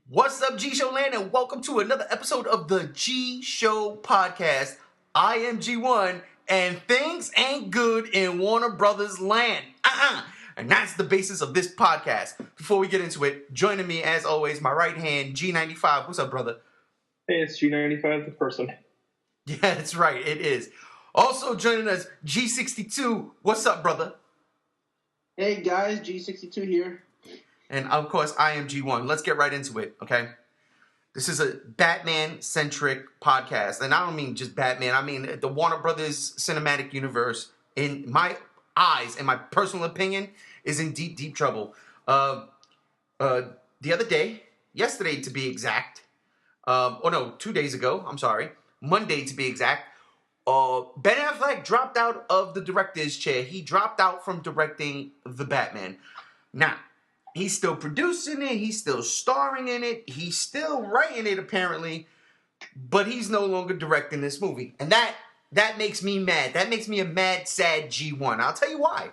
What's up, G Show Land, and welcome to another episode of the G Show Podcast. I am G1, and things ain't good in Warner Brothers land. And that's the basis of this podcast. Before we get into it, joining me, as always, my right hand, G95. What's up, brother? Hey, it's G95, the person. Yeah, that's right, it is. Also joining us, G62. What's up, brother? Hey, guys, G62 here. And, of course, I am G1. Let's get right into it, okay? This is a Batman-centric podcast. And I don't mean just Batman. I mean the Warner Brothers cinematic universe, in my eyes and my personal opinion, is in deep, deep trouble. The other day, yesterday to be exact, 2 days ago, I'm sorry, Monday to be exact, Ben Affleck dropped out of the director's chair. He dropped out from directing The Batman. Now, he's still producing it. He's still starring in it. He's still writing it, apparently. But he's no longer directing this movie. And that makes me mad. That makes me a mad, sad G1. I'll tell you why.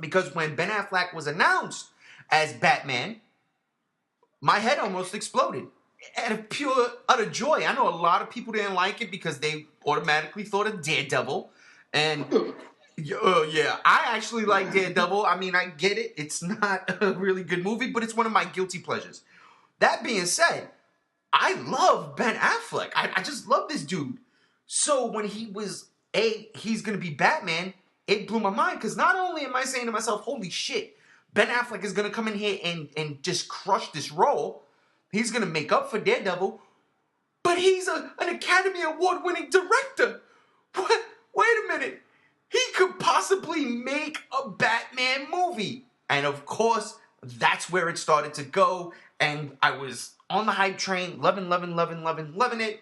Because when Ben Affleck was announced as Batman, my head almost exploded. Out of pure, utter joy. I know a lot of people didn't like it because they automatically thought of Daredevil. And... yeah, I actually like Daredevil. I mean, I get it. It's not a really good movie, but it's one of my guilty pleasures. That being said, I love Ben Affleck. I just love this dude. So when he was he's going to be Batman, it blew my mind because not only am I saying to myself, holy shit, Ben Affleck is going to come in here and just crush this role. He's going to make up for Daredevil, but he's an Academy Award-winning director. What? Wait a minute. He could possibly make a Batman movie. And of course, that's where it started to go. And I was on the hype train, loving it.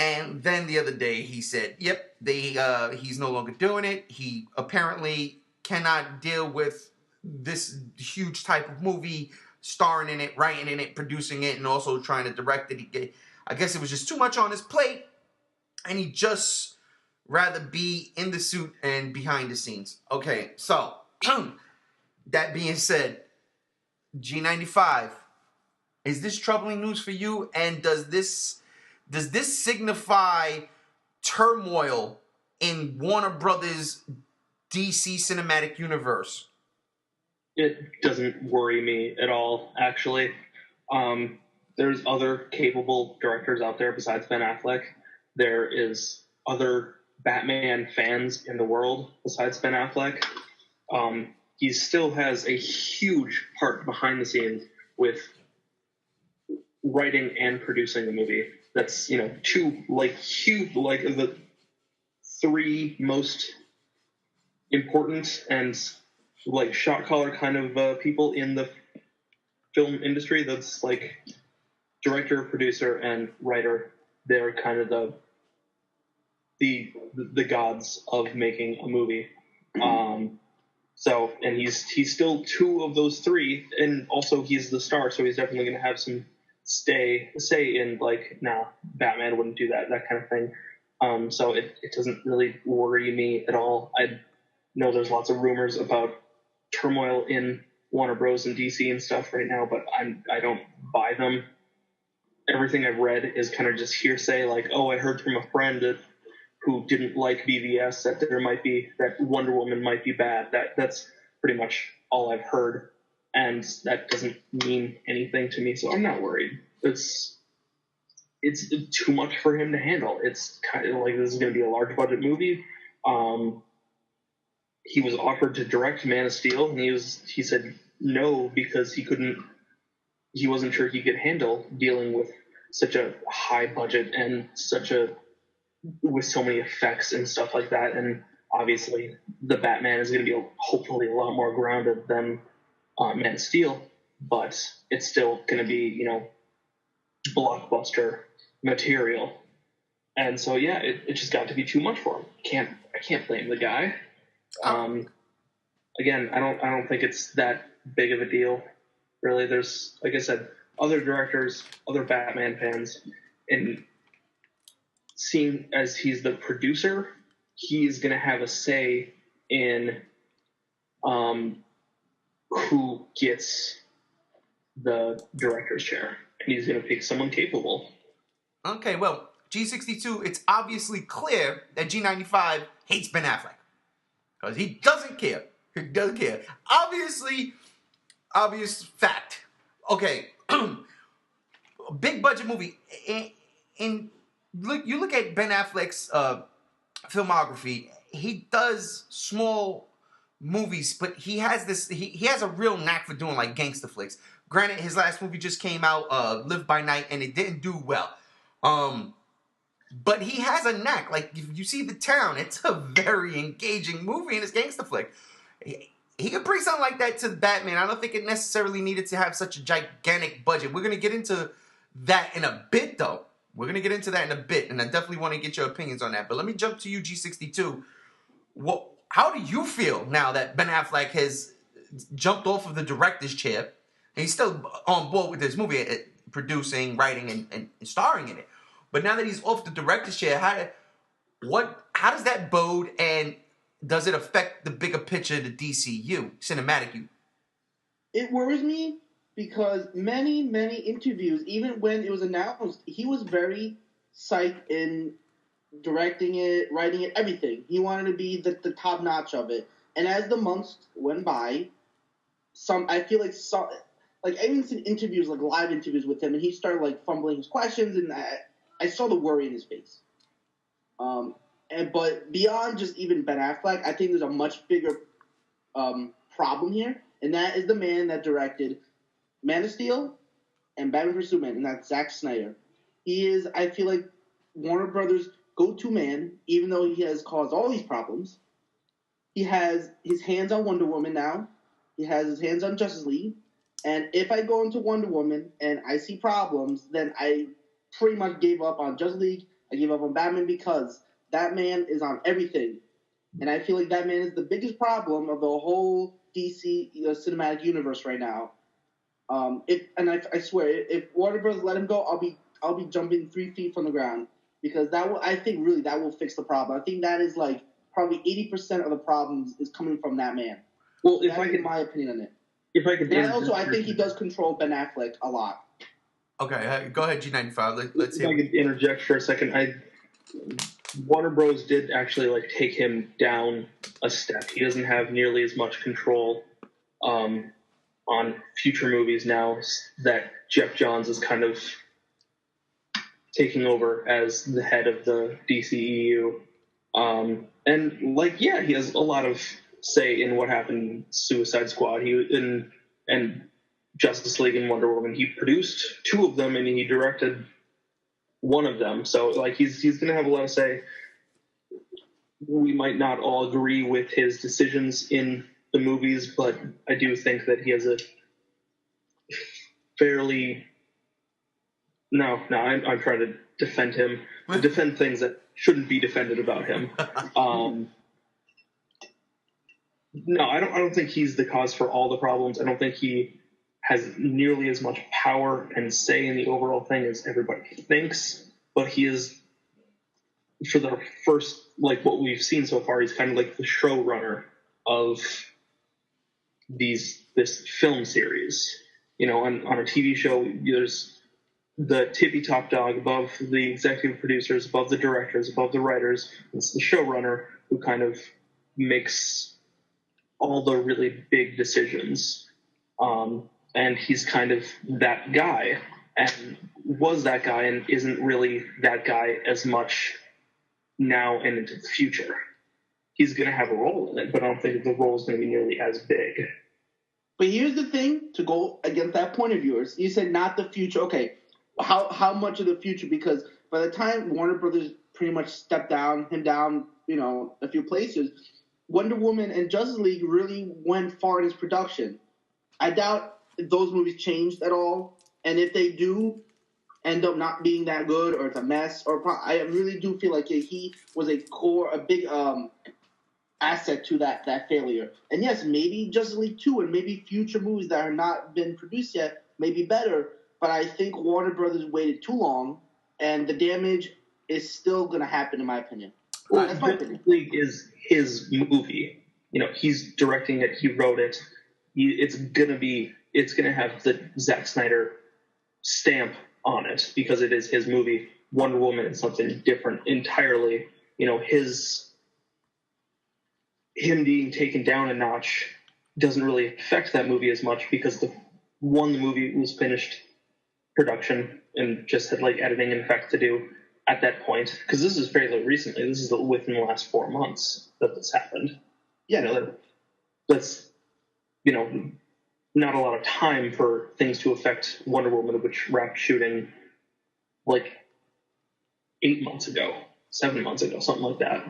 And then the other day he said, yep, he's no longer doing it. He apparently cannot deal with this huge type of movie, starring in it, writing in it, producing it, and also trying to direct it. I guess it was just too much on his plate. And he just... rather be in the suit and behind the scenes. Okay, so that being said, G95, is this troubling news for you? And does this signify turmoil in Warner Brothers DC cinematic universe? It doesn't worry me at all, actually. There's other capable directors out there besides Ben Affleck. There is other Batman fans in the world besides Ben Affleck. He still has a huge part behind the scenes with writing and producing the movie. That's, two huge, the three most important and shot caller kind of people in the film industry. That's director, producer, and writer. They're kind of the gods of making a movie. And he's still two of those three, and also he's the star, so he's definitely going to have some say in Batman wouldn't do that kind of thing. So it doesn't really worry me at all. I know there's lots of rumors about turmoil in Warner Bros. And DC and stuff right now, but I don't buy them. Everything I've read is kind of just hearsay, I heard from a friend who didn't like BVS that Wonder Woman might be bad. That's pretty much all I've heard, and that doesn't mean anything to me, so I'm not worried. It's too much for him to handle. It's kind of this is going to be a large budget movie. He was offered to direct Man of Steel, and he said no because he wasn't sure he could handle dealing with such a high budget and with so many effects and stuff like that. And obviously the Batman is going to be hopefully a lot more grounded than Man of Steel, but it's still going to be, blockbuster material. And so, yeah, it just got to be too much for him. I can't blame the guy. Again, I don't think it's that big of a deal. Really, there's, like I said, other directors, other Batman fans, and seeing as he's the producer, he's going to have a say in who gets the director's chair. and he's going to pick someone capable. Okay, well, G62, it's obviously clear that G95 hates Ben Affleck. Because he doesn't care. He doesn't care. Obvious fact. Okay, big budget movie. You look at Ben Affleck's filmography. He does small movies, but he has this. He has a real knack for doing like gangster flicks. Granted, his last movie just came out, Live by Night, and it didn't do well. But he has a knack. Like, if you see The Town, it's a very engaging movie, and it's gangster flick. He could bring something like that to Batman. I don't think it necessarily needed to have such a gigantic budget. We're going to get into that in a bit, though. We're going to get into that in a bit, and I definitely want to get your opinions on that. But let me jump to you, G62. How do you feel now that Ben Affleck has jumped off of the director's chair, and he's still on board with this movie, producing, writing, and starring in it? But now that he's off the director's chair, how does that bode, and does it affect the bigger picture of the DCU, cinematic U? It worries me because many interviews, even when it was announced, he was very psyched in directing it, writing it, everything. He wanted to be the top notch of it. And as the months went by, I feel like I even seen interviews, like live interviews with him, and he started like fumbling his questions, and I saw the worry in his face. But beyond just even Ben Affleck, I think there's a much bigger problem here, and that is the man that directed Man of Steel and Batman vs Superman, and that's Zack Snyder. He is, I feel like, Warner Brothers' go-to man, even though he has caused all these problems. He has his hands on Wonder Woman now. He has his hands on Justice League. And if I go into Wonder Woman and I see problems, then I pretty much gave up on Justice League. I gave up on Batman because that man is on everything. And I feel like that man is the biggest problem of the whole DC cinematic universe right now. I swear, if Warner Bros. Let him go, I'll be jumping 3 feet from the ground, because that will fix the problem. I think that is like probably 80% of the problems is coming from that man. Well, my opinion on it. If I could, and also I think he does control Ben Affleck a lot. Okay, go ahead, G95. Let's see. If I could interject for a second, Warner Bros. Did actually like take him down a step. He doesn't have nearly as much control on future movies now that Jeff Johns is kind of taking over as the head of the DCEU. And he has a lot of say in what happened in Suicide Squad. And Justice League and Wonder Woman. He produced 2 of them and he directed 1 of them. So he's going to have a lot of say. We might not all agree with his decisions in the movies, but I do think that he has a fairly... No, I'm trying to defend him. Defend things that shouldn't be defended about him. No, I don't think he's the cause for all the problems. I don't think he has nearly as much power and say in the overall thing as everybody thinks. But he is, for the first, what we've seen so far, he's kind of like the showrunner of this film series. On a TV show, there's the tippy top dog above the executive producers, above the directors, above the writers. It's the showrunner who kind of makes all the really big decisions. And he's kind of that guy, and was that guy, and isn't really that guy as much now and into the future. He's going to have a role in it, but I don't think the role is going to be nearly as big. But here's the thing, to go against that point of yours. You said not the future. Okay, how much of the future? Because by the time Warner Brothers pretty much stepped him down, a few places, Wonder Woman and Justice League really went far in its production. I doubt if those movies changed at all, and if they do end up not being that good, or it's a mess, I really do feel like he was a big asset to that failure. And yes, maybe Justice League 2 and maybe future movies that have not been produced yet may be better, but I think Warner Brothers waited too long, and the damage is still going to happen, in my opinion. Well, Justice League is his movie. He's directing it. He wrote it. It's gonna have the Zack Snyder stamp on it because it is his movie. Wonder Woman is something different entirely. Him being taken down a notch doesn't really affect that movie as much because the movie was finished production and just had like editing and effects to do at that point. Because this is fairly recently. This is within the last 4 months that this happened. Yeah, that's not a lot of time for things to affect Wonder Woman, which wrapped shooting like 8 months ago, 7 months ago, something like that.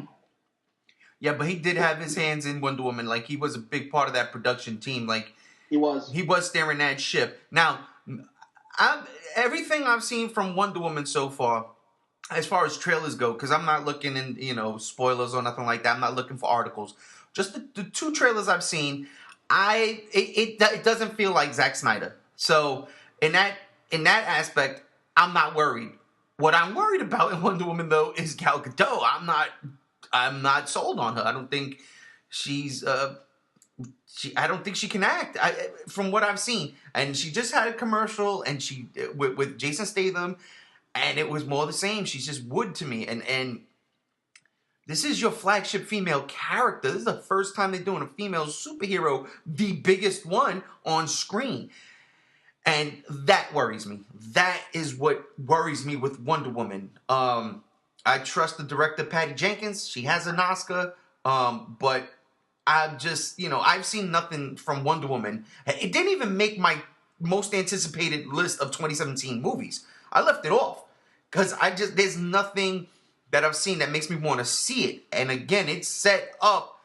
Yeah, but he did have his hands in Wonder Woman. Like, he was a big part of that production team. Like, he was steering that ship. Now, everything I've seen from Wonder Woman so far as trailers go, because I'm not looking in, spoilers or nothing like that. I'm not looking for articles. Just the 2 trailers I've seen, it doesn't feel like Zack Snyder. So in that aspect, I'm not worried. What I'm worried about in Wonder Woman though is Gal Gadot. I'm not sold on her. I don't think she's I don't think she can act from what I've seen. And she just had a commercial and she with Jason Statham, and it was more the same. She's just wood to me. And this is your flagship female character. This is the first time they're doing a female superhero, the biggest one on screen. And that worries me. That is what worries me with Wonder Woman. I trust the director, Patty Jenkins. She has an Oscar. But I've just, I've seen nothing from Wonder Woman. It didn't even make my most anticipated list of 2017 movies. I left it off. Because there's nothing that I've seen that makes me want to see it. And again, it's set up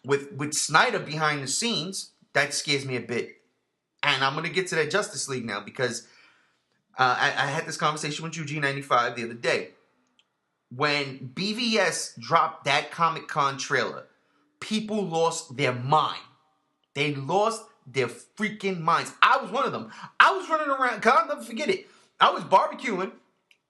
with Snyder behind the scenes. That scares me a bit. And I'm going to get to that Justice League now because I had this conversation with UG95 the other day. When BVS dropped that Comic-Con trailer, people lost their mind. They lost their freaking minds. I was one of them. I was running around. I'll never forget it. I was barbecuing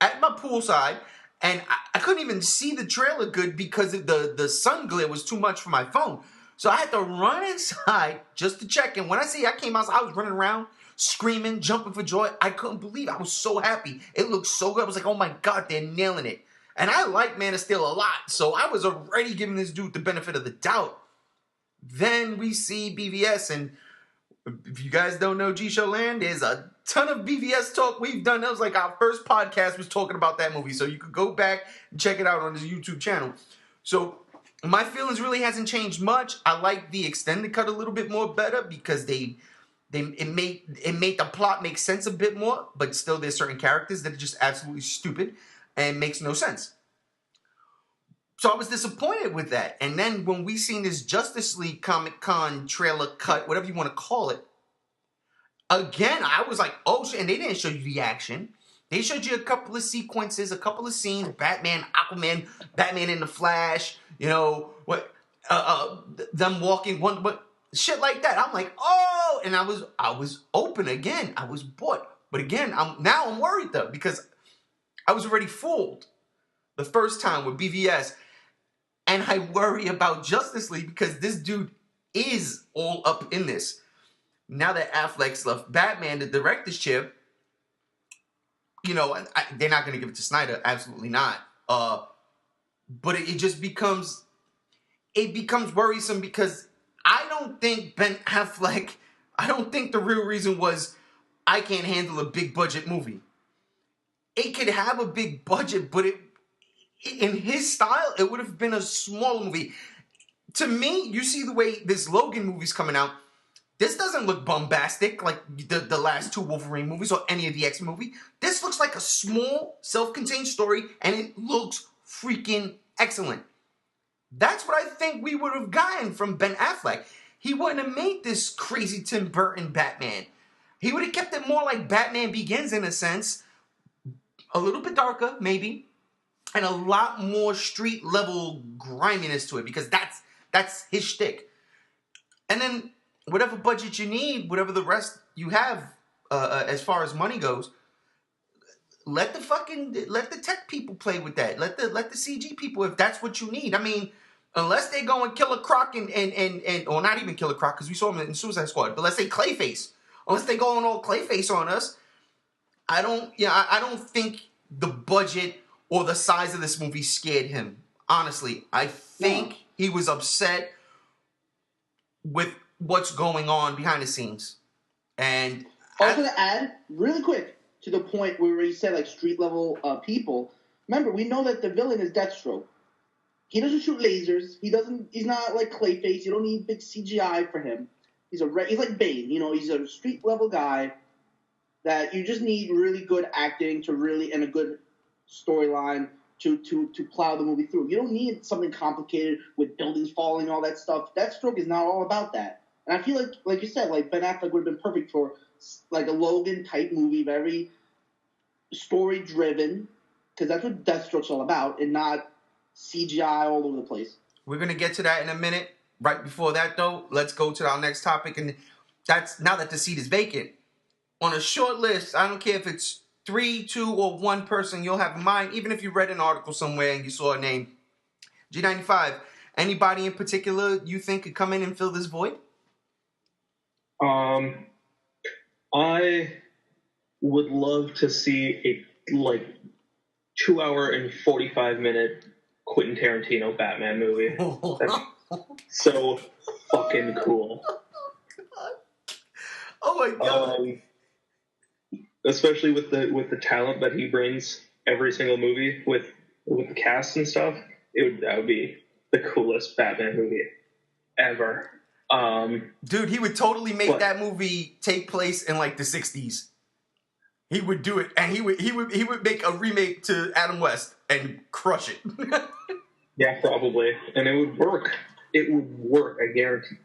at my poolside, and I couldn't even see the trailer good because the sun glare was too much for my phone. So I had to run inside just to check. And when I came outside, I was running around, screaming, jumping for joy. I couldn't believe it. I was so happy. It looked so good. I was like, oh my God, they're nailing it. And I like Man of Steel a lot. So I was already giving this dude the benefit of the doubt. Then we see BVS, and if you guys don't know G-Show Land, there's a ton of BVS talk we've done. That was like our first podcast was talking about that movie. So you could go back and check it out on his YouTube channel. So my feelings really hasn't changed much. I like the extended cut a little bit more better because it made the plot make sense a bit more, but still there's certain characters that are just absolutely stupid and makes no sense. So I was disappointed with that. And then when we seen this Justice League Comic-Con trailer cut, whatever you want to call it, again, I was like, oh shit, and they didn't show you the action. They showed you a couple of sequences, a couple of scenes, Batman, Aquaman, Batman in the Flash, them walking, but shit like that. I'm like, oh, and I was open again. I was bought. But again, I'm worried though, because I was already fooled the first time with BVS. And I worry about Justice League because this dude is all up in this. Now that Affleck's left Batman, the director's chair, they're not going to give it to Snyder. Absolutely not. But it just becomes worrisome because I don't think Ben Affleck, I don't think the real reason was I can't handle a big budget movie. It could have a big budget, but in his style, it would have been a smaller movie. To me, you see the way this Logan movie's coming out, this doesn't look bombastic like the last 2 Wolverine movies or any of the X movie. This looks like a small, self-contained story, and it looks freaking excellent. That's what I think we would have gotten from Ben Affleck. He wouldn't have made this crazy Tim Burton Batman. He would have kept it more like Batman Begins in a sense. A little bit darker, maybe. And a lot more street-level griminess to it because that's his shtick. And then whatever budget you need, whatever the rest you have as far as money goes, let the tech people play with that. Let the CG people, if that's what you need. I mean, unless they go and Killer Croc and or not even Killer Croc because we saw him in Suicide Squad, but let's say Clayface. unless they go on all Clayface on us. I don't think the budget or the size of this movie scared him. Honestly, I think he was upset with what's going on behind the scenes. And also to add, really quick, to the point where he said like street level people. Remember, we know that the villain is Deathstroke. He doesn't shoot lasers. He's not like Clayface. You don't need big CGI for him. He's like Bane. You know, he's a street level guy that you just need really good acting and a good storyline to plow the movie through. You don't need something complicated with buildings falling, all that stuff. Deathstroke is not all about that. And I feel like you said, like Ben Affleck would have been perfect for like a Logan type movie, very story driven, because that's what Deathstroke's all about, and not CGI all over the place. We're going to get to that in a minute. Right before that, though, let's go to our next topic. And that's now that the seat is vacant. On a short list, I don't care if it's 3, 2, or 1 person you'll have in mind, even if you read an article somewhere and you saw a name. G95, anybody in particular you think could come in and fill this void? I would love to see a 2-hour and 45-minute Quentin Tarantino Batman movie. That's so fucking cool. Oh my god! Especially with the talent that he brings every single movie with the cast and stuff, that would be the coolest Batman movie ever. Dude, he would totally make that movie take place in like the 60s. He would do it, and he would make a remake to Adam West and crush it. Yeah, probably, and it would work. It would work, I guarantee.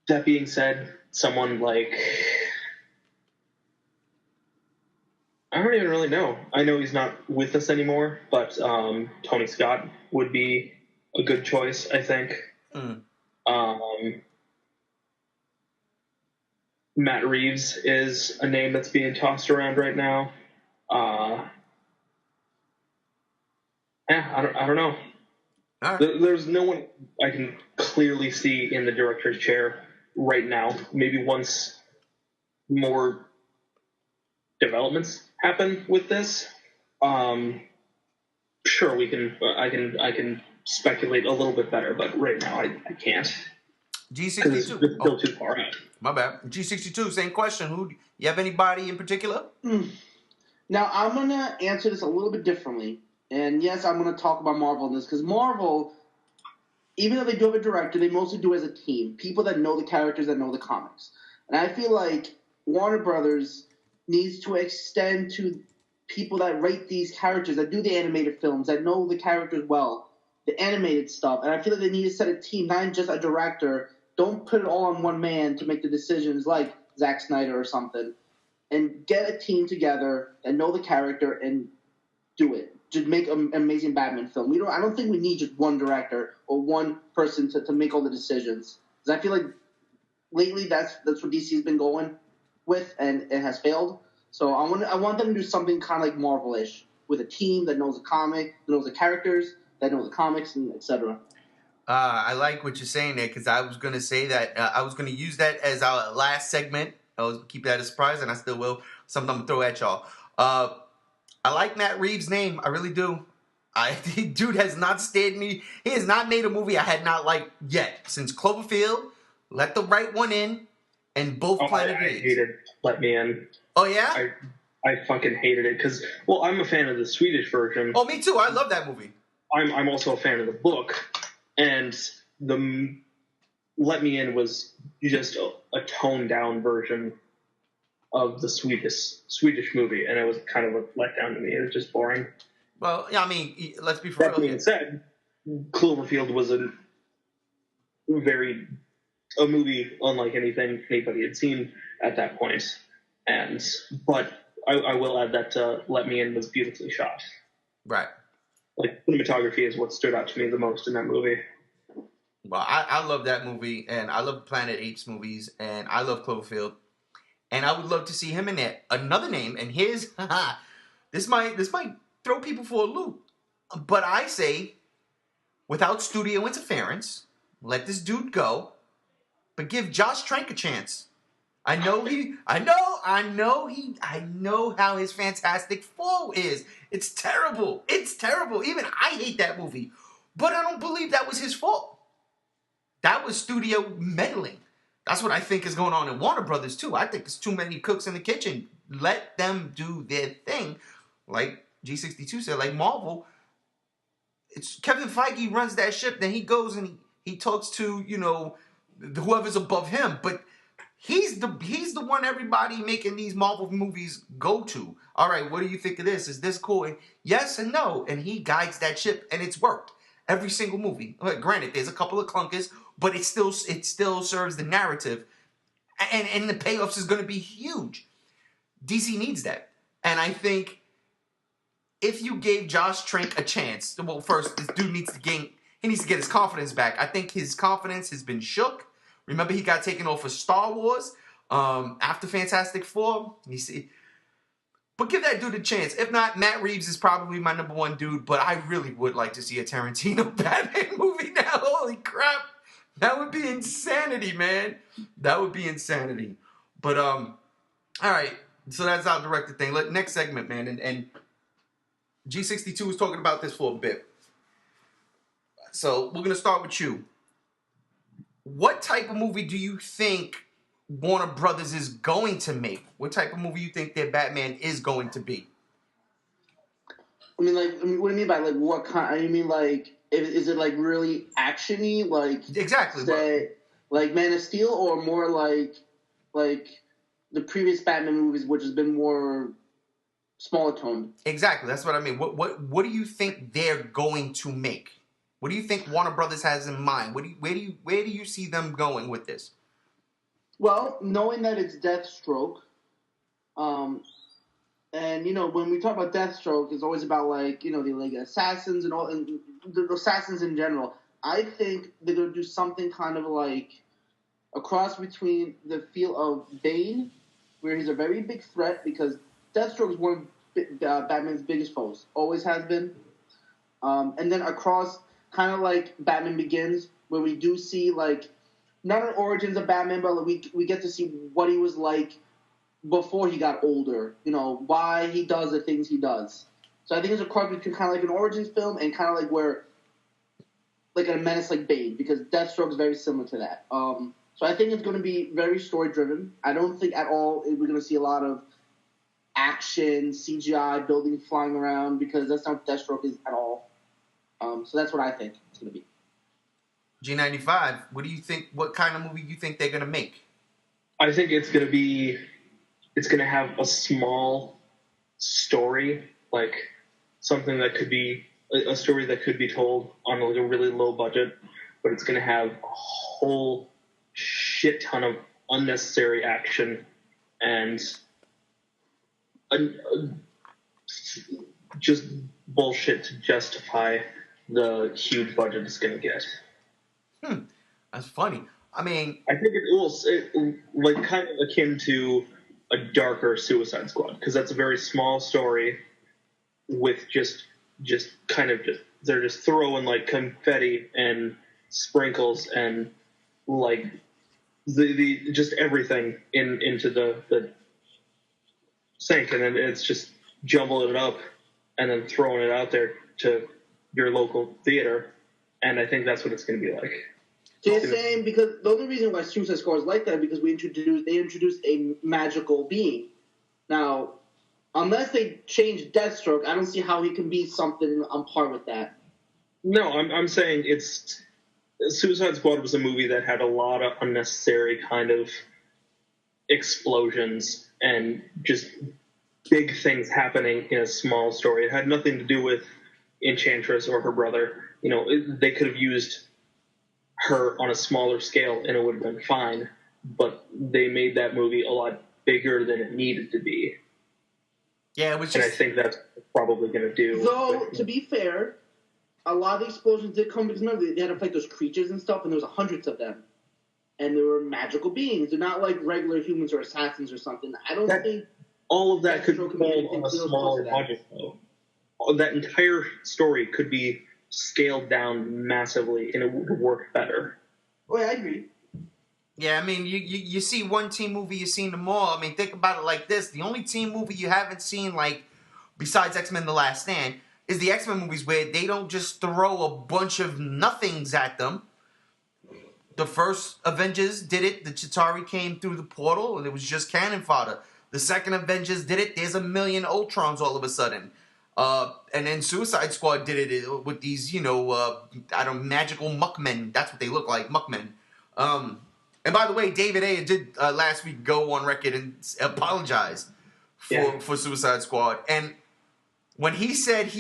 That being said, someone like I don't even really know. I know he's not with us anymore, but Tony Scott would be a good choice, I think. Matt Reeves is a name that's being tossed around right now. I don't know. Right. There's no one I can clearly see in the director's chair right now. Maybe once more developments happen with this, sure we can. I can speculate a little bit better, but right now I can't. G62. It's still too far out. My bad. G62, same question. Who you have anybody in particular? Now I'm gonna answer this a little bit differently. And yes, I'm going to talk about Marvel in this, because Marvel, even though they do have a director, they mostly do it as a team. People that know the characters, that know the comics. And I feel like Warner Brothers needs to extend to people that write these characters, that do the animated films, that know the characters well, the animated stuff. And I feel like they need to set a team, not just a director. Don't put it all on one man to make the decisions like Zack Snyder or something. And get a team together and know the character and do it. To make an amazing Batman film. I don't think we need just one director or one person to make all the decisions. Because I feel like lately that's what DC has been going with, and it has failed. So I want them to do something kind of like Marvel-ish, with a team that knows the comic, that knows the characters, that know the comics, and etc. I like what you're saying there, because I was going to say that I was going to use that as our last segment. I was keep that a surprise, and I still will. Something I'm going to throw at y'all. I like Matt Reeves' name. I really do. Dude has not stared me. He has not made a movie I had not liked yet. Since Cloverfield, Let the Right One In, and both Planet I Apes. hated Let Me In. Oh, yeah? I fucking hated it because, well, I'm a fan of the Swedish version. Oh, me too. I love that movie. I'm also a fan of the book, and the Let Me In was just a toned down version of the Swedish movie, and it was kind of a letdown to me. It was just boring. Well, yeah, I mean, let's be for real. That being said, Cloverfield was a movie unlike anything anybody had seen at that point. But I will add that Let Me In was beautifully shot. Right. Like, cinematography is what stood out to me the most in that movie. Well, I love that movie, and I love Planet Apes movies, and I love Cloverfield. And I would love to see him in there. Another name, and his, this might throw people for a loop. But I say, without studio interference, let this dude go but give Josh Trank a chance. I know how his Fantastic Four is. It's terrible. It's terrible. Even I hate that movie. But I don't believe that was his fault. That was studio meddling. That's what I think is going on in Warner Brothers too. I think there's too many cooks in the kitchen. Let them do their thing. Like G62 said, like Marvel, it's Kevin Feige runs that ship, then he goes and he talks to, whoever's above him. But he's the one everybody making these Marvel movies go to. All right, what do you think of this? Is this cool? And yes and no. And he guides that ship, and it's worked. Every single movie. Granted, there's a couple of clunkers, but it still serves the narrative. And the payoffs is going to be huge. DC needs that. And I think if you gave Josh Trank a chance, well, first, this dude needs to get his confidence back. I think his confidence has been shook. Remember, he got taken off of Star Wars after Fantastic Four. But give that dude a chance. If not, Matt Reeves is probably my number one dude, but I really would like to see a Tarantino Batman movie now. Holy crap. That would be insanity, man. That would be insanity. But, all right. So that's our director thing. Next segment, man. And G62 was talking about this for a bit. So we're going to start with you. What type of movie do you think Warner Brothers is going to make? What type of movie you think their Batman is going to be? What do you mean by what kind? You mean is it really actiony? Exactly. Say, Man of Steel, or more like the previous Batman movies, which has been more smaller toned. Exactly. That's what I mean. What do you think they're going to make? What do you think Warner Brothers has in mind? Where do you see them going with this? Well, knowing that it's Deathstroke, and when we talk about Deathstroke, it's always about the assassins and all, and the assassins in general. I think they're gonna do something kind of like a cross between the feel of Bane, where he's a very big threat because Deathstroke is one of Batman's biggest foes, always has been, and then across kind of like Batman Begins, where we do see not an origins of Batman, but we get to see what he was like before he got older. Why he does the things he does. So I think it's a cross between kind of like an origins film and kind of like where a menace like Bane, because Deathstroke is very similar to that. So I think it's going to be very story driven. I don't think at all we're going to see a lot of action, CGI, buildings flying around, because that's not what Deathstroke is at all. So that's what I think it's going to be. G95, what do you think? What kind of movie do you think they're going to make? I think it's going to have a small story, like something that could be a story that could be told on a really low budget, but it's going to have a whole shit ton of unnecessary action and just bullshit to justify the huge budget it's going to get. That's funny. I mean, I think it kind of akin to a darker Suicide Squad, because that's a very small story with they're just throwing confetti and sprinkles and the just everything into the sink, and then it's just jumbling it up and then throwing it out there to your local theater, and I think that's what it's going to be like. So you're saying, because the only reason why Suicide Squad is like that is because they introduced a magical being. Now, unless they change Deathstroke, I don't see how he can be something on par with that. No, I'm saying Suicide Squad was a movie that had a lot of unnecessary kind of explosions and just big things happening in a small story. It had nothing to do with Enchantress or her brother. They could have used her on a smaller scale and it would have been fine, but they made that movie a lot bigger than it needed to be. Yeah, it was just... And I think that's probably going to do. Though, to be fair, a lot of the explosions did come because, remember, they had to fight those creatures and stuff, and there was hundreds of them. And they were magical beings. They're not like regular humans or assassins or something. I don't think... All of that could be told on a smaller budget, though. That entire story could be scaled down massively, and it would work better. Oh, yeah, I agree. Yeah, I mean, you see one team movie, you've seen them all. I mean, think about it like this. The only team movie you haven't seen, like, besides X-Men The Last Stand, is the X-Men movies where they don't just throw a bunch of nothings at them. The first Avengers did it. The Chitauri came through the portal, and it was just cannon fodder. The second Avengers did it. There's a million Ultrons all of a sudden. And then Suicide Squad did it with these, magical muckmen. That's what they look like, muckmen. And by the way, David Ayer did last week go on record and apologize for Suicide Squad. And when he said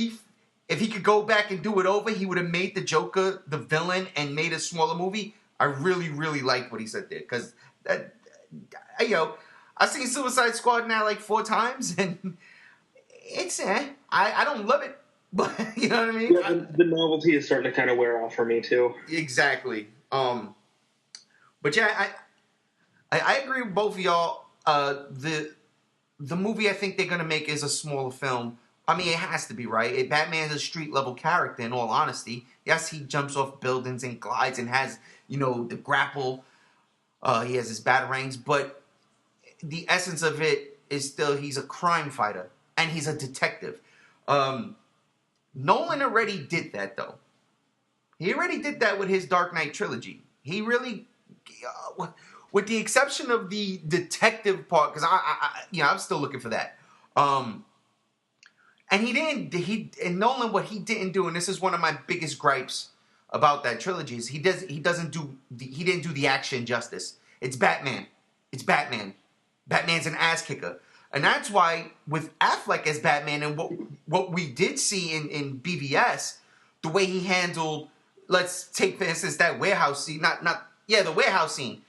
if he could go back and do it over, he would have made the Joker the villain and made a smaller movie. I really, really like what he said there. Because, I've seen Suicide Squad now like 4 times, and it's, I don't love it. But, you know what I mean? Yeah, the novelty is starting to kind of wear off for me, too. Exactly. But yeah, I agree with both of y'all. The movie I think they're going to make is a smaller film. I mean, it has to be, right? Batman's a street-level character, in all honesty. Yes, he jumps off buildings and glides and has, the grapple. He has his batarangs. But the essence of it is still he's a crime fighter. And he's a detective. Nolan already did that, though. He already did that with his Dark Knight trilogy. He really... with the exception of the detective part, because I'm still looking for that. And and Nolan, what he didn't do, and this is one of my biggest gripes about that trilogy, is he didn't do the action justice. It's Batman. It's Batman. Batman's an ass kicker. And that's why with Affleck as Batman and what we did see in BVS, the way he handled, let's take for instance that warehouse scene, the warehouse scene.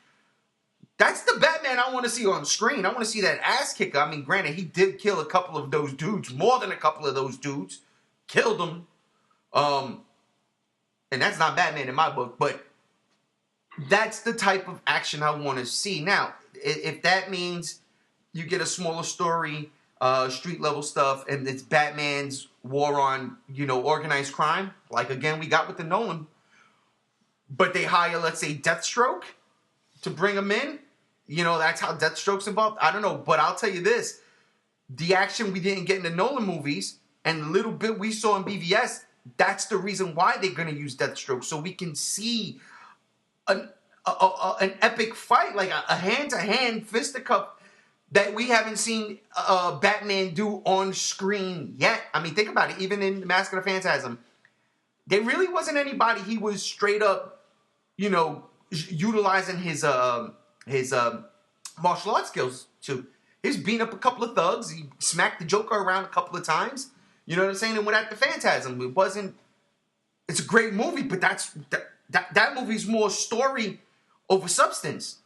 That's the Batman I want to see on screen. I want to see that ass kicker. I mean, granted, he did kill a couple of those dudes, more than a couple of those dudes. Killed them. And that's not Batman in my book, but that's the type of action I want to see. Now, if that means you get a smaller story, street level stuff, and it's Batman's war on, organized crime, like again we got with the Nolan, but they hire, let's say, Deathstroke to bring him in. That's how Deathstroke's involved. I don't know, but I'll tell you this. The action we didn't get in the Nolan movies and the little bit we saw in BVS, that's the reason why they're going to use Deathstroke. So we can see an epic fight, like a hand-to-hand fisticuff that we haven't seen Batman do on screen yet. I mean, think about it. Even in Mask of the Phantasm, there really wasn't anybody he was straight up, utilizing his martial arts skills to. He's beating up a couple of thugs. He smacked the Joker around a couple of times. You know what I'm saying? And without the Phantasm, it wasn't. It's a great movie, but that movie's more story over substance.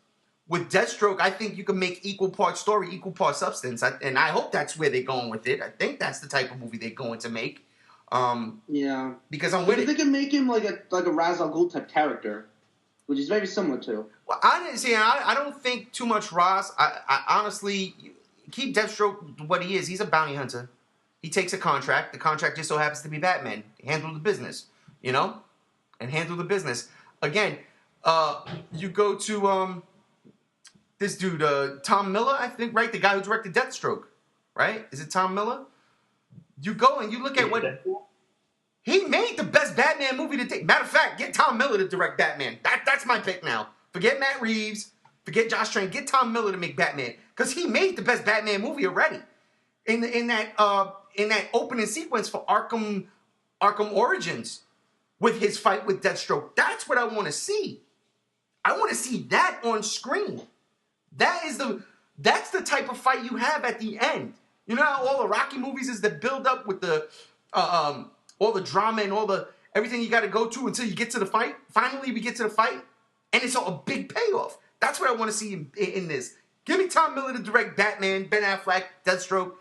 With Deathstroke, I think you can make equal part story, equal part substance, and I hope that's where they're going with it. I think that's the type of movie they're going to make. Yeah, because I'm with it. They can make him like a Ra's al Ghul type character, which is very similar to. Well, I don't think too much Ross. I honestly keep Deathstroke what he is. He's a bounty hunter. He takes a contract. The contract just so happens to be Batman. Handle the business, and handle the business. Again, you go to this dude, Tom Miller, I think, right? The guy who directed Deathstroke, right? Is it Tom Miller? You go and you look at what he made the best Batman movie to take. Matter of fact, get Tom Miller to direct Batman. That's my pick now. Forget Matt Reeves. Forget Josh Trank. Get Tom Miller to make Batman because he made the best Batman movie already. In that opening sequence for Arkham Origins with his fight with Deathstroke. That's what I want to see. I want to see that on screen. That's the type of fight you have at the end. You know how all the Rocky movies is the build up with the all the drama and all the everything you got to go to until you get to the fight. Finally, we get to the fight, and it's all a big payoff. That's what I want to see in this. Give me Tom Miller to direct Batman, Ben Affleck, Deathstroke.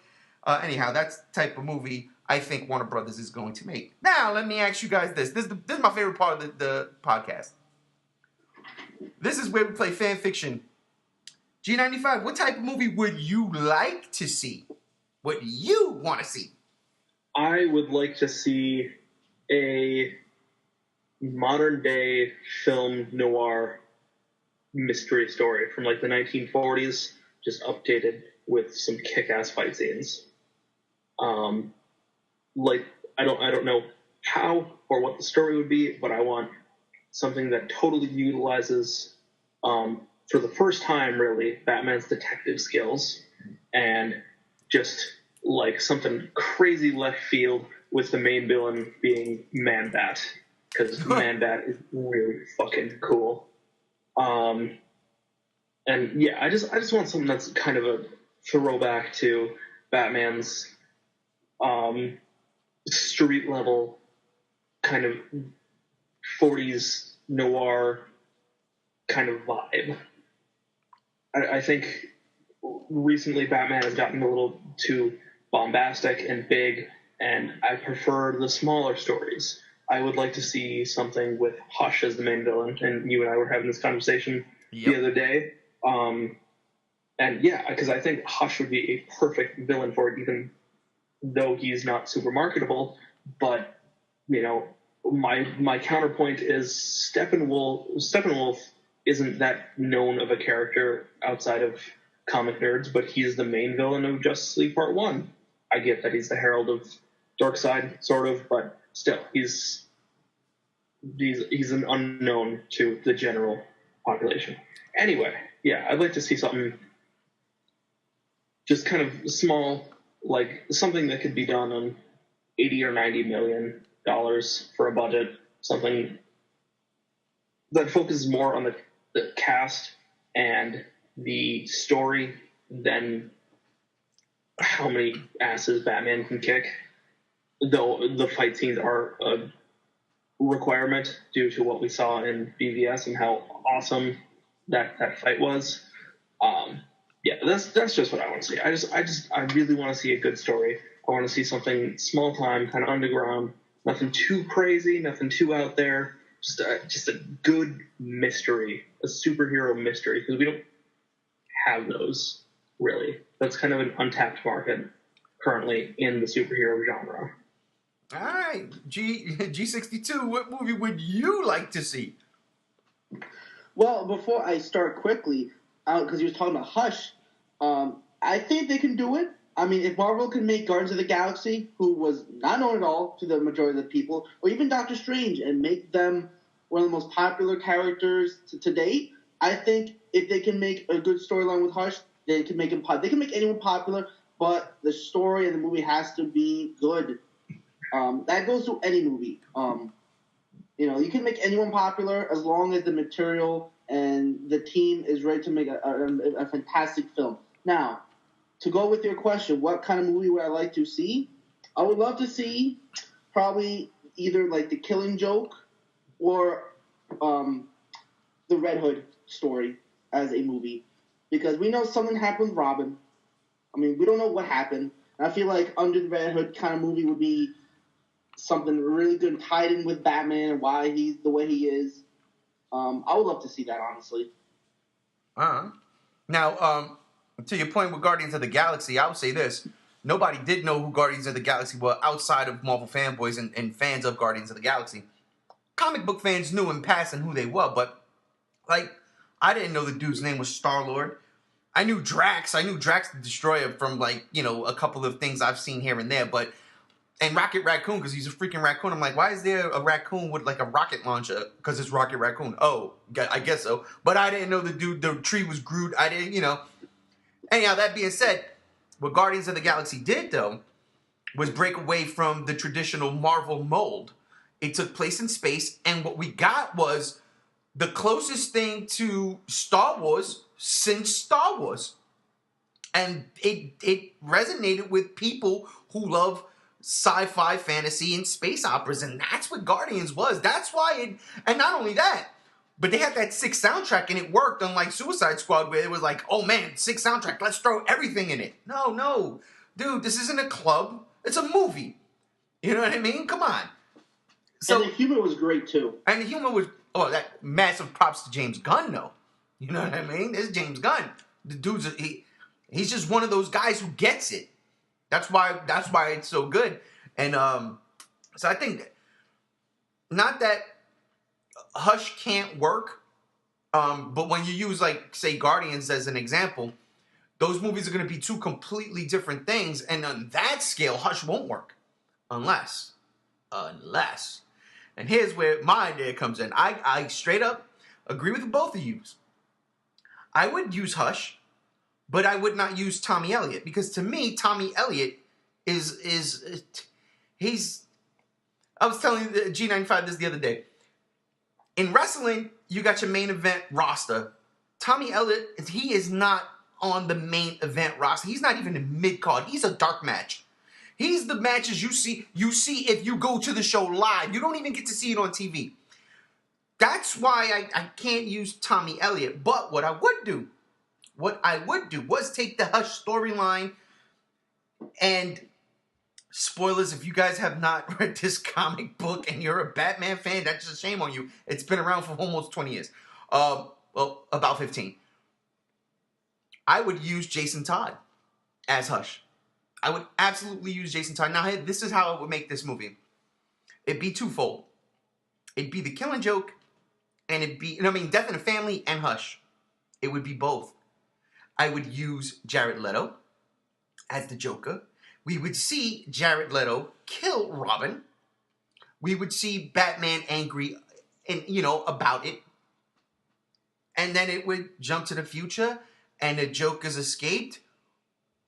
Anyhow, that's the type of movie I think Warner Brothers is going to make. Now, let me ask you guys this. This is my favorite part of the podcast. This is where we play fan fiction. G95, what type of movie would you like to see? What you want to see? I would like to see a modern day film noir mystery story from like the 1940s, just updated with some kick-ass fight scenes. Like I don't know how or what the story would be, but I want something that totally utilizes, for the first time, really, Batman's detective skills, and just like something crazy left field with the main villain being Man-Bat, because Man-Bat is really fucking cool. And yeah, I just want something that's kind of a throwback to Batman's street level kind of 40s noir kind of vibe. I think recently Batman has gotten a little too bombastic and big, and I prefer the smaller stories. I would like to see something with Hush as the main villain, and you and I were having this conversation the other day. And yeah, because I think Hush would be a perfect villain for it, even though he's not super marketable. But, you know, my counterpoint is Steppenwolf isn't that known of a character outside of comic nerds, but he's the main villain of Justice League Part 1. I get that he's the herald of Darkseid, sort of, but still, he's an unknown to the general population. Anyway, yeah, I'd like to see something just kind of small, like something that could be done on $80 or $90 million for a budget, something that focuses more on the cast and the story than how many asses Batman can kick, though the fight scenes are a requirement due to what we saw in BVS and how awesome that fight was. Yeah, that's just what I want to see. I really want to see a good story. I want to see something small time, kind of underground, nothing too crazy, nothing too out there. Just a good mystery, a superhero mystery, because we don't have those really. That's kind of an untapped market currently in the superhero genre. All right, G62, what movie would you like to see? Well, before I start quickly, because you were talking about Hush, I think they can do it. I mean, if Marvel can make Guardians of the Galaxy, who was not known at all to the majority of the people, or even Doctor Strange, and make them one of the most popular characters to date, I think if they can make a good storyline with Hush, they can make him they can make anyone popular, but the story and the movie has to be good. That goes to any movie. You know, you can make anyone popular as long as the material and the team is ready to make a fantastic film. Now, to go with your question, what kind of movie would I like to see? I would love to see probably either like The Killing Joke or the Red Hood story as a movie. Because we know something happened with Robin. I mean, we don't know what happened. And I feel like Under the Red Hood kind of movie would be something really good tied in with Batman and why he's the way he is. I would love to see that, honestly. Now, to your point with Guardians of the Galaxy, I would say this. Nobody did know who Guardians of the Galaxy were outside of Marvel fanboys and fans of Guardians of the Galaxy. Comic book fans knew in passing who they were, but, like, I didn't know the dude's name was Star-Lord. I knew Drax. I knew Drax the Destroyer from, like, you know, a couple of things I've seen here and there, but... And Rocket Raccoon, because he's a freaking raccoon. I'm like, why is there a raccoon with, like, a rocket launcher? Because it's Rocket Raccoon. Oh, I guess so. But I didn't know the tree was Groot. I didn't, you know. Anyhow, that being said, what Guardians of the Galaxy did, though, was break away from the traditional Marvel mold. It took place in space, and what we got was the closest thing to Star Wars since Star Wars. And it resonated with people who love sci-fi, fantasy, and space operas, and that's what Guardians was. That's why and not only that, but they had that sick soundtrack, and it worked, unlike Suicide Squad, where it was like, oh man, sick soundtrack, let's throw everything in it. No, dude, this isn't a club, it's a movie. You know what I mean? Come on. So, and the humor was great, too. And the humor was, that massive props to James Gunn, though. You know what I mean? It's James Gunn. The dude's, he's just one of those guys who gets it. That's why it's so good. And so I think, not that Hush can't work, But when you use, like, say, Guardians as an example, those movies are going to be two completely different things. And on that scale, Hush won't work. Unless. And here's where my idea comes in. I straight up agree with both of you. I would use Hush, but I would not use Tommy Elliott. Because to me, Tommy Elliott he's... I was telling G95 this the other day. In wrestling, you got your main event roster. Tommy Elliott, he is not on the main event roster. He's not even in mid-card. He's a dark match. He's the matches you see if you go to the show live. You don't even get to see it on TV. That's why I can't use Tommy Elliott. But what I would do was take the Hush storyline and... Spoilers, if you guys have not read this comic book and you're a Batman fan, that's just a shame on you. It's been around for almost 20 years. Well, about 15. I would use Jason Todd as Hush. I would absolutely use Jason Todd. Now, this is how I would make this movie. It'd be twofold. It'd be The Killing Joke, and Death in the Family and Hush. It would be both. I would use Jared Leto as the Joker. We would see Jared Leto kill Robin. We would see Batman angry and, about it. And then it would jump to the future and the Joker's escaped,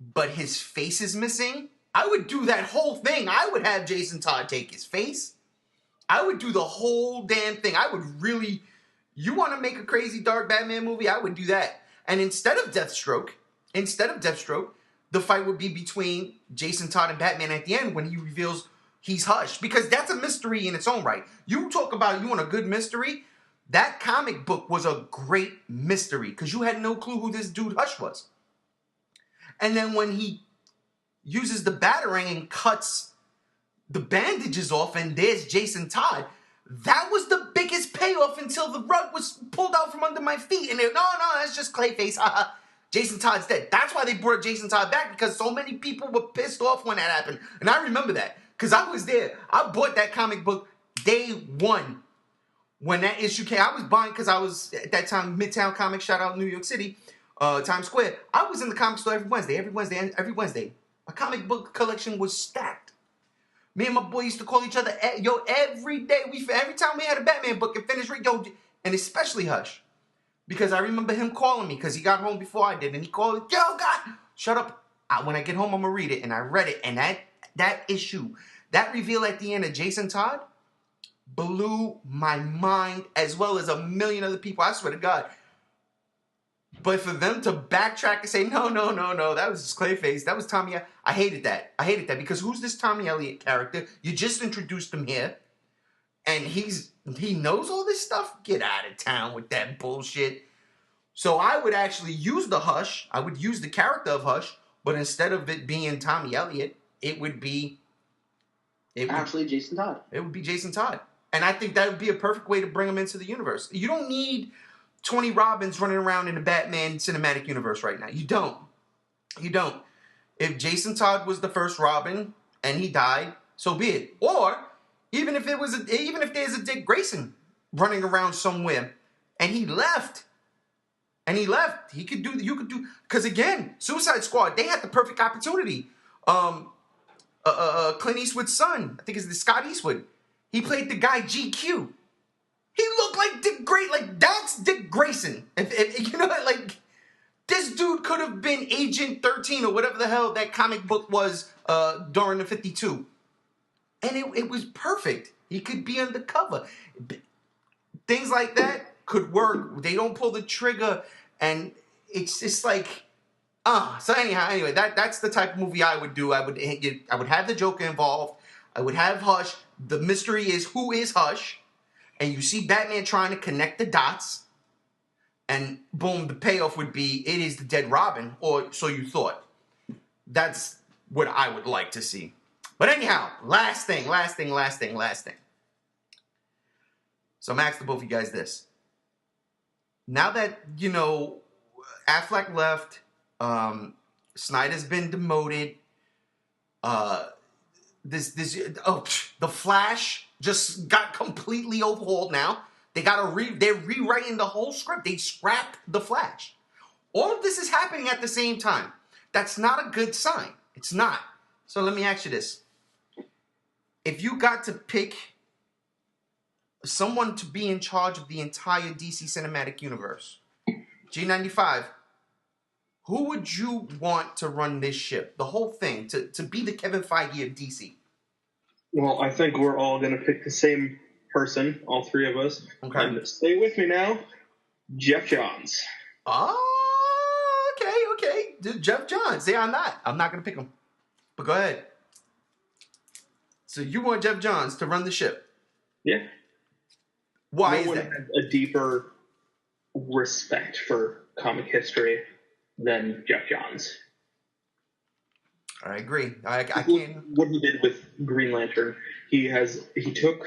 but his face is missing. I would do that whole thing. I would have Jason Todd take his face. I would do the whole damn thing. You want to make a crazy dark Batman movie? I would do that. And instead of Deathstroke, the fight would be between Jason Todd and Batman at the end when he reveals he's Hush. Because that's a mystery in its own right. You talk about you want a good mystery. That comic book was a great mystery. Because you had no clue who this dude Hush was. And then when he uses the Batarang and cuts the bandages off and there's Jason Todd, that was the biggest payoff until the rug was pulled out from under my feet. And no, that's just Clayface. Jason Todd's dead. That's why they brought Jason Todd back, because so many people were pissed off when that happened. And I remember that, because I was there. I bought that comic book day one when that issue came. I was buying, because I was, at that time, Midtown Comics, shout out New York City, Times Square. I was in the comic store every Wednesday. My comic book collection was stacked. Me and my boy used to call each other, every day. Every time we had a Batman book and finished reading, and especially Hush. Because I remember him calling me, because he got home before I did, and he called, God, shut up. When I get home, I'm going to read it. And I read it, and that issue, that reveal at the end of Jason Todd blew my mind, as well as a million other people, I swear to God. But for them to backtrack and say, no, that was just Clayface, that was Tommy, I hated that. Because who's this Tommy Elliott character? You just introduced him here, and he knows all this stuff? Get out of town with that bullshit. So I would actually use the Hush. I would use the character of Hush, but instead of it being Tommy Elliott, it would be... Jason Todd. It would be Jason Todd. And I think that would be a perfect way to bring him into the universe. You don't need 20 Robins running around in the Batman cinematic universe right now. You don't. If Jason Todd was the first Robin and he died, so be it. Or... Even if there's a Dick Grayson running around somewhere, and he left, you could do, because again, Suicide Squad, they had the perfect opportunity. Clint Eastwood's son, I think it's Scott Eastwood, he played the guy GQ. He looked like Dick Grayson, like that's Dick Grayson. If this dude could have been Agent 13 or whatever the hell that comic book was during the 52. And it was perfect. He could be undercover. Things like that could work. They don't pull the trigger, and it's just like, So anyway, that's the type of movie I would do. I would have the Joker involved. I would have Hush. The mystery is who is Hush, and you see Batman trying to connect the dots, and boom, the payoff would be it is the dead Robin, or so you thought. That's what I would like to see. But anyhow, last thing. So I'm asking both of you guys this. Now that, Affleck left, Snyder's been demoted, the Flash just got completely overhauled now. They're rewriting the whole script. They scrapped the Flash. All of this is happening at the same time. That's not a good sign. It's not. So let me ask you this. If you got to pick someone to be in charge of the entire DC Cinematic Universe, G95, who would you want to run this ship? The whole thing, to be the Kevin Feige of DC? Well, I think we're all going to pick the same person, all three of us. Okay. And stay with me now, Jeff Johns. Oh, okay. Jeff Johns. Yeah, I'm not going to pick him. But go ahead. So you want Jeff Johns to run the ship? Yeah. Why is no one that? has a deeper respect for comic history than Jeff Johns. I agree. I can't. What he did with Green Lantern, he took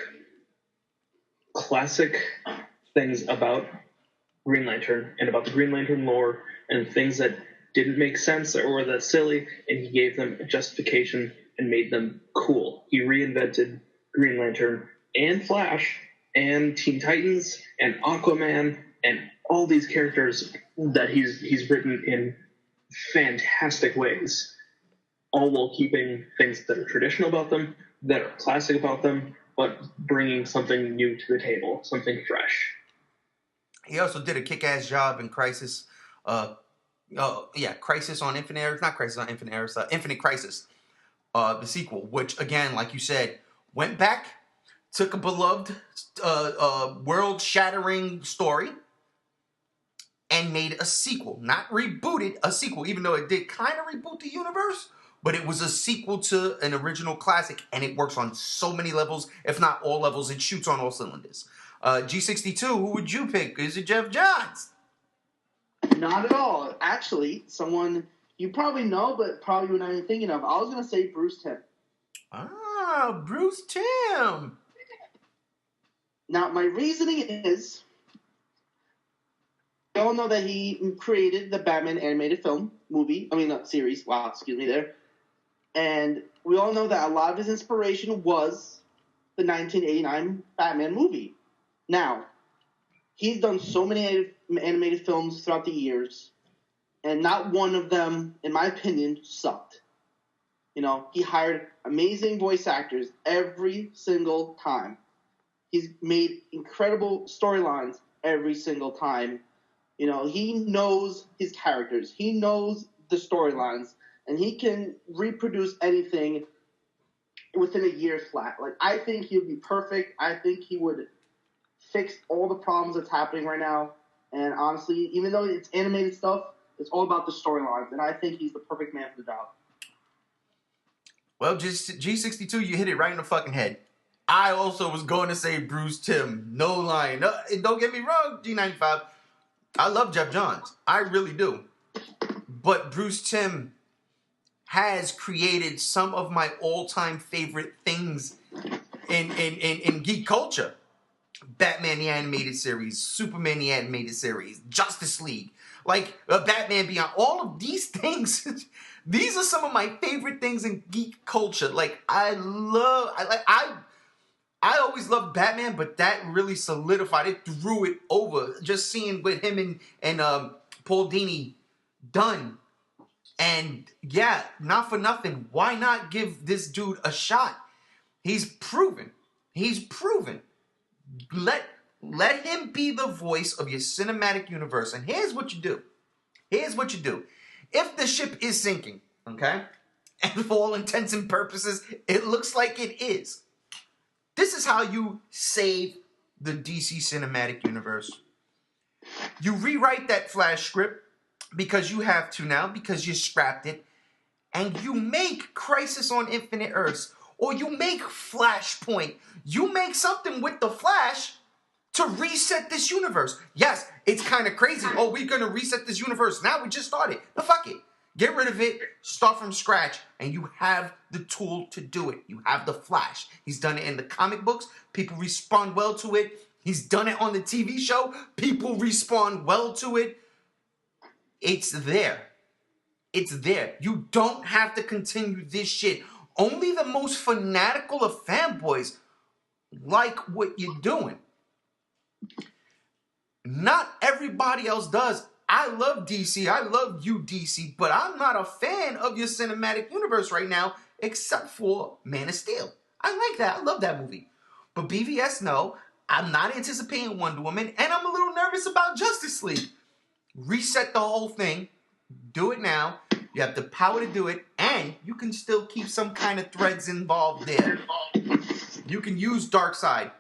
classic things about Green Lantern and about the Green Lantern lore and things that didn't make sense or were that silly, and he gave them a justification and made them cool. He reinvented Green Lantern and Flash and Teen Titans and Aquaman and all these characters that he's written in fantastic ways, all while keeping things that are traditional about them, that are classic about them, but bringing something new to the table, something fresh. He also did a kick-ass job in Crisis. Crisis on Infinite Earths. Not Crisis on Infinite Earths. Infinite Crisis. The sequel, which, again, like you said, went back, took a beloved world-shattering story, and made a sequel. Not rebooted, a sequel, even though it did kind of reboot the universe, but it was a sequel to an original classic, and it works on so many levels, if not all levels. It shoots on all cylinders. G62, who would you pick? Is it Jeff Johns? Not at all. Actually, someone you probably know, but probably you're not even thinking of. I was going to say Bruce Timm. Ah, Bruce Timm. Now, my reasoning is, we all know that he created the Batman animated series. Wow, excuse me there. And we all know that a lot of his inspiration was the 1989 Batman movie. Now, he's done so many animated films throughout the years, and not one of them, in my opinion, sucked. You know, he hired amazing voice actors every single time. He's made incredible storylines every single time. You know, he knows his characters. He knows the storylines, and he can reproduce anything within a year flat. Like, I think he would be perfect. I think he would fix all the problems that's happening right now. And honestly, even though it's animated stuff, it's all about the storylines, and I think he's the perfect man for the job. Well, G62, you hit it right in the fucking head. I also was going to say Bruce Timm. No lying. No, don't get me wrong, G95. I love Jeff Johns. I really do. But Bruce Timm has created some of my all-time favorite things in geek culture. Batman the Animated Series, Superman the Animated Series, Justice League, like Batman Beyond. All of these things, these are some of my favorite things in geek culture. Like, I always loved Batman, but that really solidified it, threw it over. Just seeing with him and Paul Dini done. And yeah, not for nothing. Why not give this dude a shot? He's proven. Let him be the voice of your cinematic universe. And here's what you do. If the ship is sinking, okay, and for all intents and purposes, it looks like it is, this is how you save the DC cinematic universe. You rewrite that Flash script because you have to now, because you scrapped it, and you make Crisis on Infinite Earths, or you make Flashpoint. You make something with the Flash to reset this universe. Yes, it's kind of crazy. Oh, we're going to reset this universe. Now we just started. No, fuck it. Get rid of it. Start from scratch. And you have the tool to do it. You have the Flash. He's done it in the comic books. People respond well to it. He's done it on the TV show. People respond well to it. It's there. You don't have to continue this shit. Only the most fanatical of fanboys like what you're doing. Not everybody else does. I love DC. I love you, DC, but I'm not a fan of your cinematic universe right now, except for Man of Steel. I like that. I love that movie. But BVS, no. I'm not anticipating Wonder Woman, and I'm a little nervous about Justice League. Reset the whole thing. Do it now. You have the power to do it, and you can still keep some kind of threads involved there. You can use Darkseid.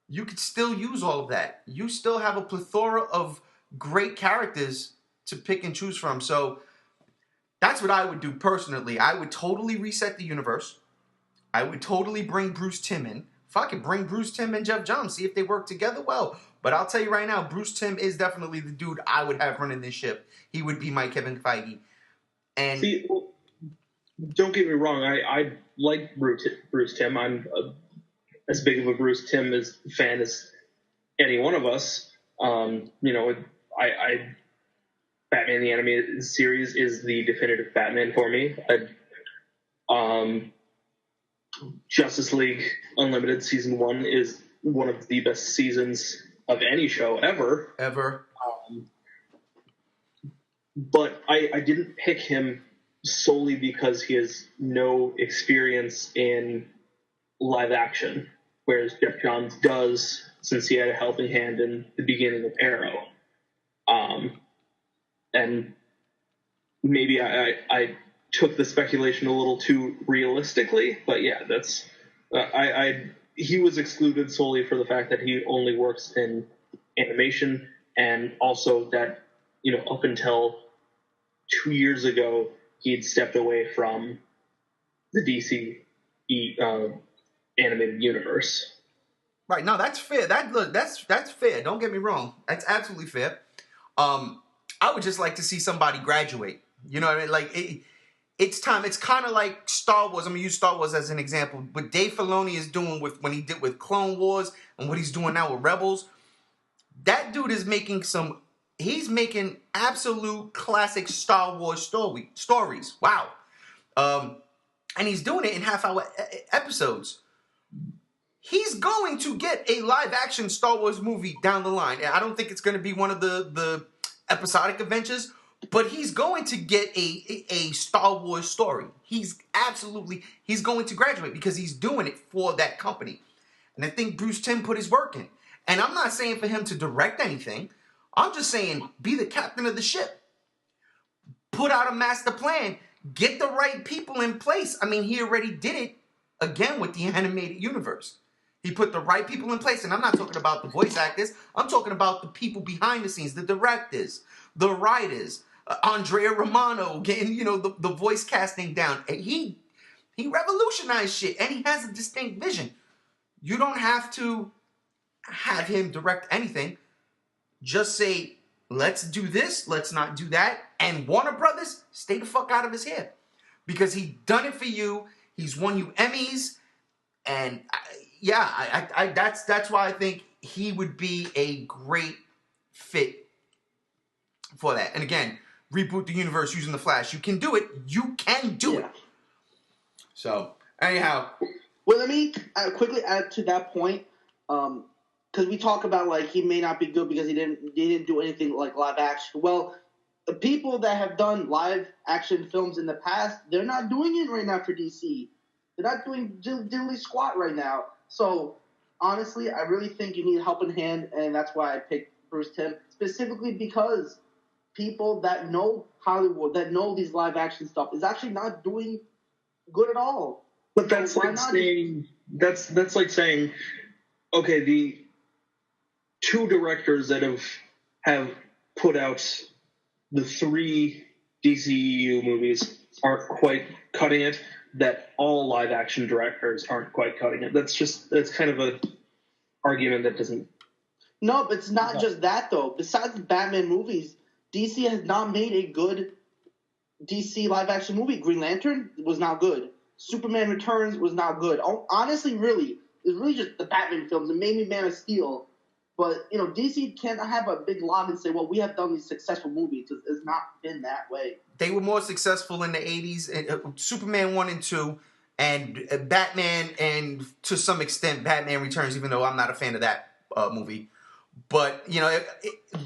You could still use all of that. You still have a plethora of great characters to pick and choose from. So that's what I would do personally. I would totally reset the universe. I would totally bring Bruce Timm in. Fuck it, bring Bruce Timm and Jeff Johns. See if they work together well. But I'll tell you right now, Bruce Timm is definitely the dude I would have running this ship. He would be my Kevin Feige. And see, well, don't get me wrong. I like Bruce Timm. I'm as big of a Bruce Timm fan as any one of us. Batman the Animated Series is the definitive Batman for me. Justice League Unlimited Season 1 is one of the best seasons of any show ever. But I didn't pick him solely because he has no experience in live action, whereas Jeff Johns does, since he had a helping hand in the beginning of Arrow. And maybe I took the speculation a little too realistically, but yeah, that's he was excluded solely for the fact that he only works in animation, and also that up until 2 years ago he'd stepped away from the DC animated universe. Right, no, that's fair. That's fair. Don't get me wrong. That's absolutely fair. I would just like to see somebody graduate. You know what I mean? Like it's time. It's kind of like Star Wars. I'm gonna use Star Wars as an example. What Dave Filoni is doing when he did with Clone Wars and what he's doing now with Rebels. That dude is making he's making absolute classic Star Wars stories. Wow. And he's doing it in half-hour episodes. He's going to get a live-action Star Wars movie down the line. I don't think it's going to be one of the episodic adventures, but he's going to get a Star Wars story. He's going to graduate because he's doing it for that company. And I think Bruce Timm put his work in. And I'm not saying for him to direct anything. I'm just saying be the captain of the ship. Put out a master plan. Get the right people in place. I mean, he already did it again with the animated universe. He put the right people in place. And I'm not talking about the voice actors. I'm talking about the people behind the scenes, the directors, the writers, Andrea Romano getting, the voice casting down. And he revolutionized shit, and he has a distinct vision. You don't have to have him direct anything. Just say, let's do this, let's not do that. And Warner Brothers, stay the fuck out of his hair. Because he done it for you. He's won you Emmys. And that's why I think he would be a great fit for that. And again, reboot the universe using the Flash. You can do it. You can do it. So, anyhow. Well, let me quickly add to that point. Because we talk about, like, he may not be good because he didn't do anything like live action. Well, the people that have done live action films in the past, they're not doing it right now for DC. They're not doing diddly squat right now. So, honestly, I really think you need a helping hand, and that's why I picked Bruce Timm, specifically because people that know Hollywood, that know these live action stuff, is actually not doing good at all. But that's like saying that's like saying, okay, the two directors that have put out the 3 DCEU movies aren't quite cutting it, that all live action directors aren't quite cutting it. That's kind of an argument that doesn't. No, but it's not just that though. Besides the Batman movies, DC has not made a good DC live action movie. Green Lantern was not good. Superman Returns was not good. Honestly, really, it's really just the Batman films and maybe Man of Steel. But, DC can't have a big log and say, well, we have done these successful movies. It's not been that way. They were more successful in the 80s. Superman 1 and 2, and Batman, and to some extent, Batman Returns, even though I'm not a fan of that movie. But, you know,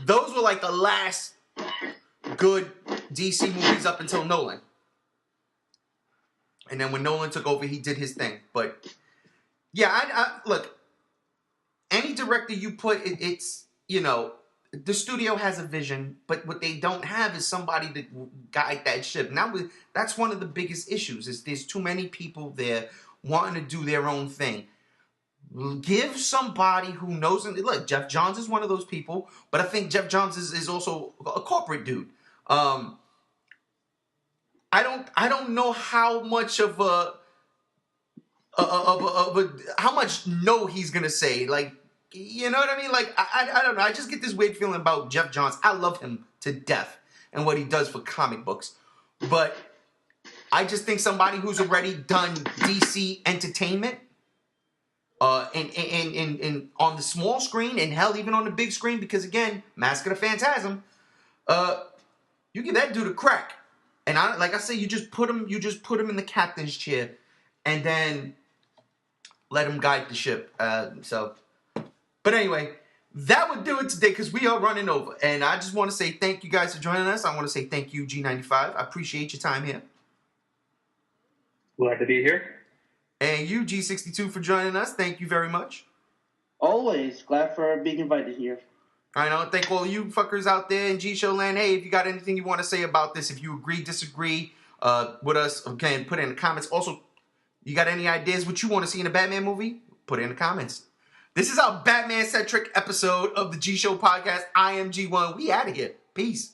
those were like the last good DC movies up until Nolan. And then when Nolan took over, he did his thing. But, yeah, I look, any director you put, it's, you know, the studio has a vision, but what they don't have is somebody to guide that ship. Now, that's one of the biggest issues, is there's too many people there wanting to do their own thing. Give somebody who knows. Look, Jeff Johns is one of those people, but I think Jeff Johns is also a corporate dude. I don't know how much of a how much no he's gonna say. Like, you know what I mean? Like, I don't know. I just get this weird feeling about Jeff Johns. I love him to death and what he does for comic books, but I just think somebody who's already done DC entertainment. And on the small screen, and hell, even on the big screen, because again, Mask of the Phantasm, you give that dude a crack, and like I say, you just put him in the captain's chair, and then let him guide the ship. But anyway, that would do it today because we are running over, and I just want to say thank you guys for joining us. I want to say thank you, G95. I appreciate your time here. Glad to be here. And you, G62, for joining us. Thank you very much. Always. Glad for being invited here. I know. Thank all you fuckers out there in G-Show land. Hey, if you got anything you want to say about this, if you agree, disagree with us, okay, put it in the comments. Also, you got any ideas what you want to see in a Batman movie? Put it in the comments. This is our Batman-centric episode of the G-Show podcast. I am G1. We out of here. Peace.